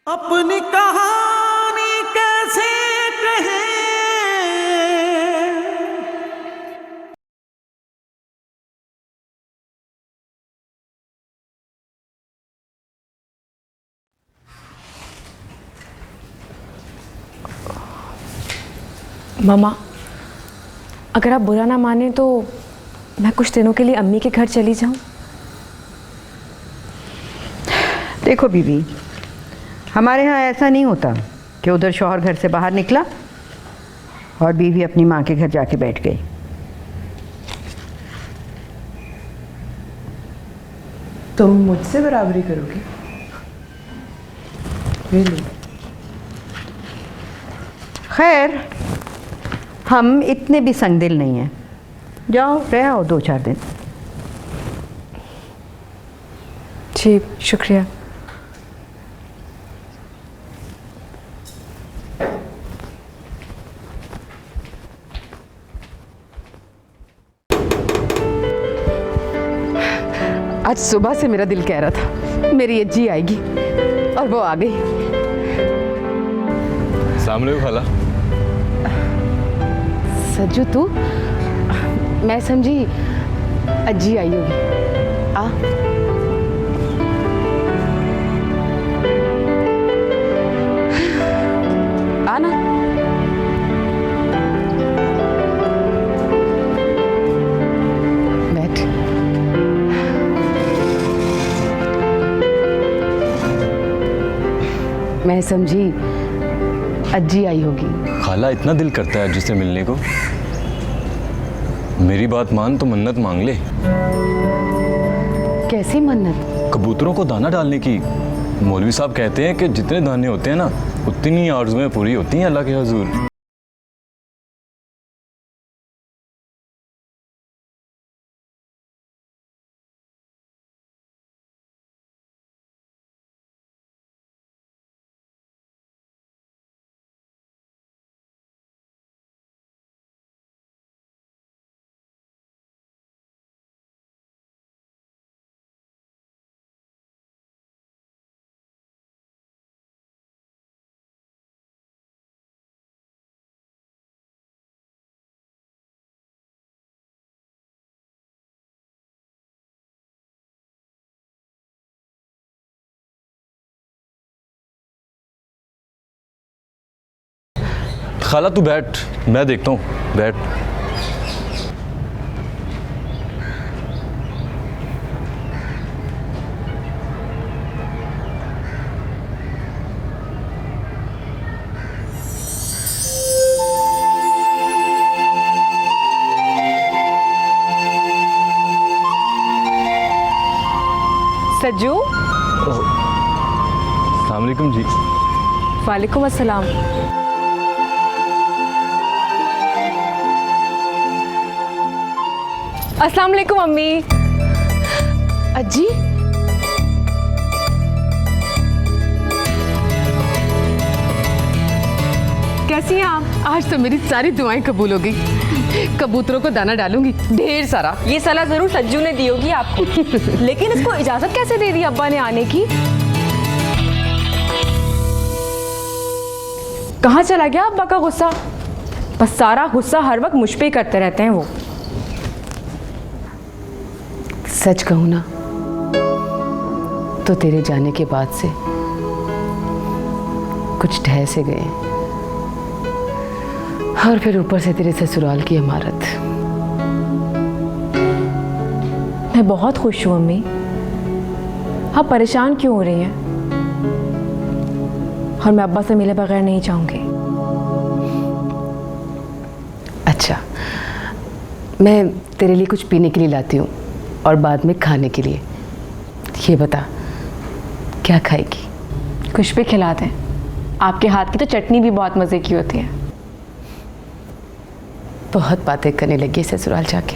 अपनी कहानी कैसे कहें। मामा, अगर आप बुरा ना माने तो मैं कुछ दिनों के लिए अम्मी के घर चली जाऊं। देखो बीबी, हमारे यहाँ ऐसा नहीं होता कि उधर शौहर घर से बाहर निकला और बीवी अपनी माँ के घर जाके बैठ गई। तुम मुझसे बराबरी करोगे? Really? खैर, हम इतने भी संगदिल नहीं हैं। जाओ रह आओ 2-4 दिन। जी शुक्रिया। आज सुबह से मेरा दिल कह रहा था मेरी अज्जी आएगी और वो आ गई। सामने खाला। सज्जू तू? मैं समझी अज्जी आई होगी। आ आना। बैठ। मैं समझी अज्जी आई होगी। खाला इतना दिल करता है जिससे मिलने को। मेरी बात मान तो मन्नत मांग ले। कैसी मन्नत? कबूतरों को दाना डालने की। मौलवी साहब कहते हैं कि जितने दाने होते हैं ना उतनी आरज़ुएं पूरी होती हैं अल्लाह के हुजूर। खाला तू बैठ, मैं देखता हूँ। बैठ। सज्जू। अस्सलाम वालेकुम जी। वालेकुम अस्सलाम। अस्सलाम वालेकुम अम्मी। अज्जी? कैसी हैं आप? आज तो मेरी सारी दुआएं कबूल हो गई। कबूतरों को दाना डालूंगी ढेर सारा। ये सलाह जरूर सज्जू ने दी होगी आपको। लेकिन इसको इजाजत कैसे दे दी अब्बा ने आने की? कहाँ चला गया अब्बा का गुस्सा? बस सारा गुस्सा हर वक्त मुझ पे ही करते रहते हैं वो। सच कहूं ना तो तेरे जाने के बाद से कुछ ढह से गए और फिर ऊपर से तेरे ससुराल की इमारत। मैं बहुत खुश हूँ अम्मी। आप परेशान क्यों हो रही हैं? और मैं अब्बा से मिले बगैर नहीं जाऊंगी। अच्छा, मैं तेरे लिए कुछ पीने के लिए लाती हूँ और बाद में खाने के लिए। ये बता क्या खाएगी? कुछ भी खिला दें। आपके हाथ की तो चटनी भी बहुत मज़े की होती है। बहुत बातें करने लगी ससुराल जाके।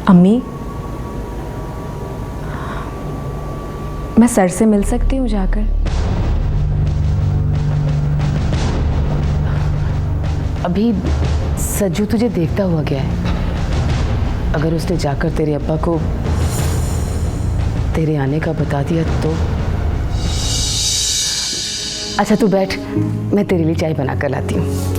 अम्मी, मैं सर से मिल सकती हूँ जाकर? अभी सज्जू तुझे देखता हुआ गया है। अगर उसने जाकर तेरे अब्बा को तेरे आने का बता दिया तो? अच्छा तू बैठ, मैं तेरे लिए चाय बना कर लाती हूँ।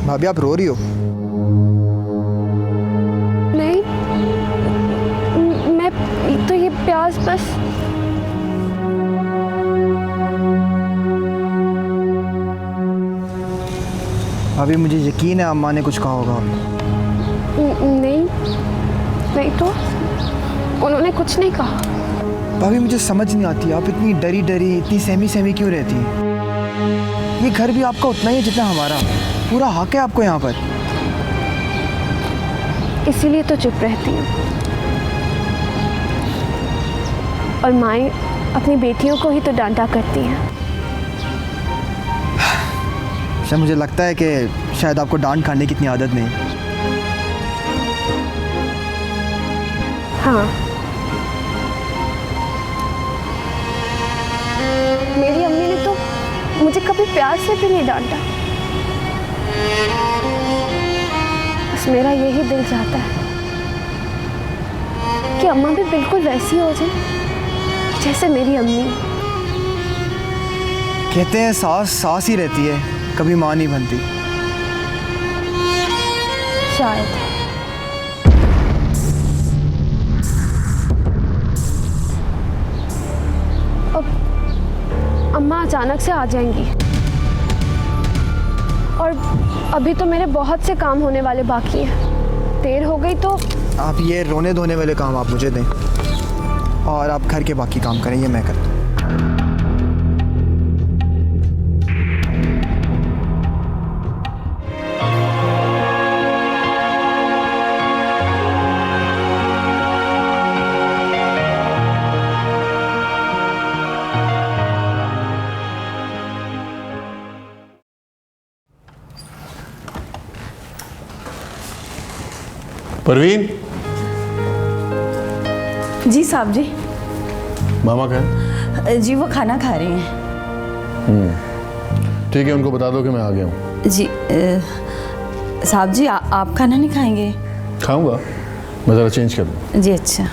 भाभी आप रो रही हो? नहीं, मैं तो ये प्यास बस। भाभी मुझे यकीन है अम्मा ने कुछ कहा होगा आपको। नहीं तो उन्होंने कुछ नहीं कहा। भाभी मुझे समझ नहीं आती, आप इतनी डरी डरी, इतनी सहमी सहमी क्यों रहती हैं? ये घर भी आपका उतना ही है जितना हमारा, पूरा हक है आपको यहाँ पर। इसीलिए तो चुप रहती हूँ। और माएँ अपनी बेटियों को ही तो डांटा करती हैं। शायद मुझे लगता है कि शायद आपको डांट खाने की इतनी आदत नहीं। हाँ, मेरी अम्मी ने तो मुझे कभी प्यार से भी नहीं डांटा। बस मेरा यही दिल चाहता है कि अम्मा भी बिल्कुल वैसी हो जाए जैसे मेरी अम्मी। कहते हैं सास सास ही रहती है, कभी माँ नहीं बनती। शायद। अब अम्मा अचानक से आ जाएंगी और अभी तो मेरे बहुत से काम होने वाले बाकी हैं। देर हो गई तो आप ये रोने धोने वाले काम आप मुझे दें और आप घर के बाकी काम करें, ये मैं करता हूँ। परवीन। जी साहब जी। मामा कहाँ हैं? जी वो खाना खा रही हैं। ठीक है, उनको बता दो कि मैं आ गया हूँ। जी साहब जी आप खाना नहीं खाएंगे? खाऊंगा, मैं ज़रा चेंज कर लूँ। जी अच्छा।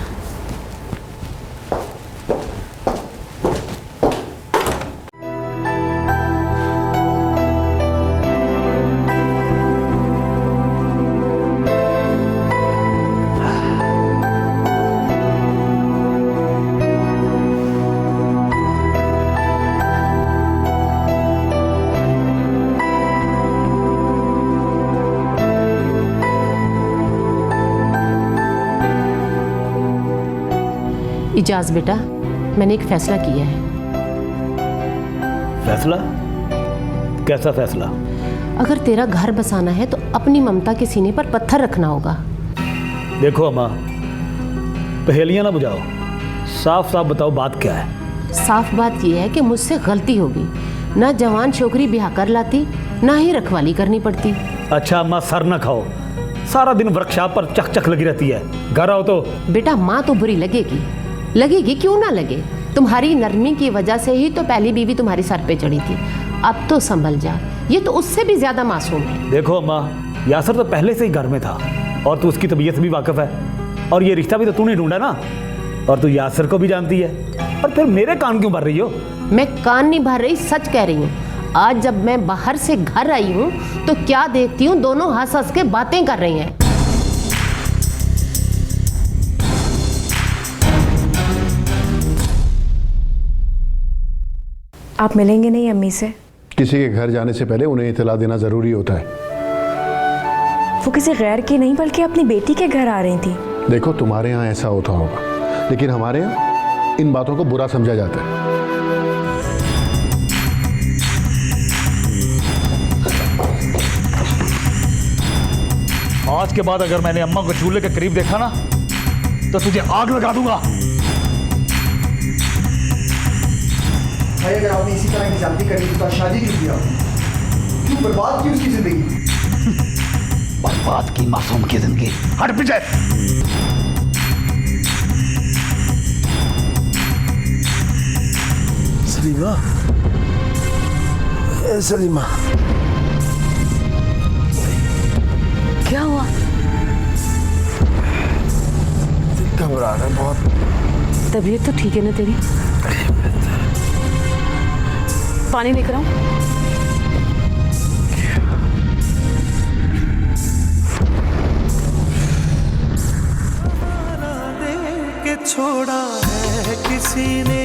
इजाज़ बेटा, मैंने एक फ़ैसला किया है। फैसला? कैसा फैसला? अगर तेरा घर बसाना है तो अपनी ममता के सीने पर पत्थर रखना होगा। देखो अम्मा, पहेलियां ना बुझाओ, साफ साफ बताओ बात क्या है। साफ बात यह है कि मुझसे गलती होगी। ना जवान छोकरी ब्याह कर लाती, ना ही रखवाली करनी पड़ती। अच्छा अम्मा, सर ना खाओ, सारा दिन वर्कशॉप पर चक चक लगी रहती है, घर आओ तो। बेटा माँ तो बुरी लगेगी, क्यों ना लगे। तुम्हारी नरमी की वजह से ही तो पहली बीवी तुम्हारी सर पे चढ़ी थी। अब तो संभल जा, ये तो उससे भी ज्यादा मासूम है। देखो अम्मा, यासर तो पहले से ही घर में था और तू उसकी तबीयत से भी वाकिफ है, और ये रिश्ता भी तो तूने ढूंढा ना, और तू यासर को भी जानती है, और फिर मेरे कान क्यों भर रही हो? मैं कान नहीं भर रही, सच कह रही हूँ। आज जब मैं बाहर से घर आई हूँ तो क्या देखती हूँ, दोनों हंस हंस के बातें कर रही हैं। आप मिलेंगे नहीं अम्मी से? किसी के घर जाने से पहले उन्हें इत्तला देना ज़रूरी होता है। वो किसी गैर की नहीं बल्कि अपनी बेटी के घर आ रही थी। देखो तुम्हारे यहाँ ऐसा होता होगा, लेकिन हमारे यहाँ इन बातों को बुरा समझा जाता है। आज के बाद अगर मैंने अम्मा को चूल्हे के करीब देखा ना तो तुझे आग लगा दूंगा। भाई अगर आपने इसी तरह की जाति करी तो शादी नहीं किया, क्यों बर्बाद की उसकी जिंदगी? बर्बाद की मासूम की जिंदगी। हट पीछे। सलीमा, ए सलीमा, क्या हुआ? घबरा रहा है बहुत। तबीयत तो ठीक है ना तेरी? पानी लेकर आऊं? छोड़ा है किसी ने